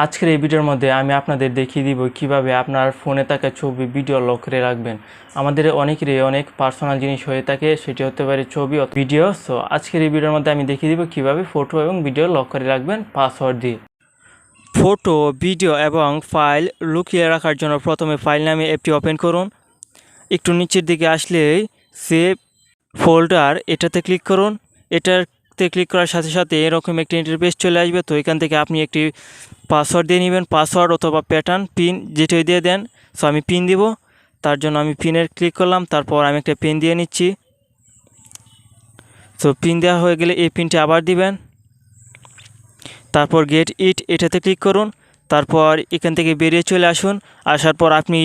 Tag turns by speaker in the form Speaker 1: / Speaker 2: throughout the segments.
Speaker 1: আজকের এই ভিডিওর মধ্যে আমি আপনাদের দেখিয়ে দিব কিভাবে আপনার ফোনে থাকা ছবি ভিডিও লক করে রাখবেন। আমাদের অনেকেরই অনেক পার্সোনাল জিনিস হয়ে থাকে, সেটি হতে পারে ছবি অথবা ভিডিও। সো আজকের এই ভিডিওর মধ্যে আমি দেখিয়ে দিব কিভাবে ফটো এবং ভিডিও লক করে রাখবেন পাসওয়ার্ড দিয়ে। ফটো, ভিডিও এবং ফাইল লুকিয়ে রাখার জন্য প্রথমে ফাইল নামে অ্যাপটি ওপেন করুন। একটু নিচের দিকে আসলেই সেভ ফোল্ডার এটাতে ক্লিক করুন। এটাতে ক্লিক করার সাথে সাথে এরকম একটি ইন্টারফেস চলে আসবে। তো এখান থেকে আপনি একটি পাসওয়ার্ড দিয়ে নেবেন, পাসওয়ার্ড অথবা প্যাটার্ন পিন যেটাই দিয়ে দেন। সো আমি পিন দিব, তার জন্য আমি পিনের ক্লিক করলাম, তারপর আমি একটা পিন দিয়ে নিচ্ছি। সো পিন দেওয়া হয়ে গেলে এই পিনটি আবার দিবেন, তারপর গেট ইট এটাতে ক্লিক করুন। তারপর এখান থেকে বেরিয়ে চলে আসুন। আসার পর আপনি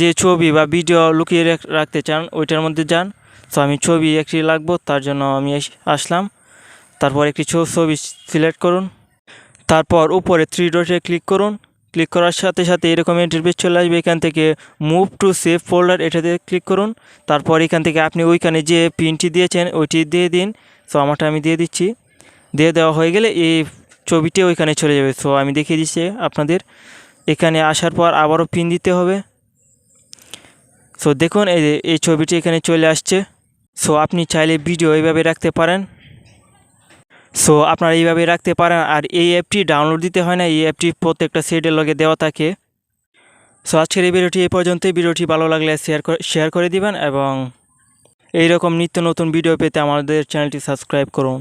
Speaker 1: যে ছবি বা ভিডিও লুকিয়ে রাখতে চান ওইটার মধ্যে যান। সো আমি ছবি একটি লাগবো, তার জন্য আমি আসলাম। তারপর একটি ছবি সিলেক্ট করুন, তারপর উপরে 3 ডটে ক্লিক করুন। ক্লিক করার সাথে সাথে এরকম ইন্টারফেস চলে আসবে। এখান থেকে মুভ টু সেভ ফোল্ডার এটাতে ক্লিক করুন। তারপর এখান থেকে আপনি ওইখানে যে পিনটি দিয়েছেন ওইটি দিয়ে দিন। সো আমারটা আমি দিয়ে দিচ্ছি। দিয়ে দেওয়া হয়ে গেলে এই ছবিটি ওইখানে চলে যাবে। সো আমি দেখিয়ে দিচ্ছি আপনাদের। এখানে আসার পর আবারও পিন দিতে হবে। সো দেখুন এই ছবিটি এখানে চলে আসছে। সো আপনি চাইলে ভিডিও এইভাবে রাখতে পারেন। সো আপনারা এইভাবে রাখতে পারেন। আর এই অ্যাপটি ডাউনলোড দিতে হয় না, এই অ্যাপটি প্রত্যেকটা সেটের লগে দেওয়া থাকে। সো আজকের এই ভিডিওটি এই পর্যন্তই। ভিডিওটি ভালো লাগলে শেয়ার করে দিবেন এবং এইরকম নিত্য নতুন ভিডিও পেতে আমাদের চ্যানেলটি সাবস্ক্রাইব করুন।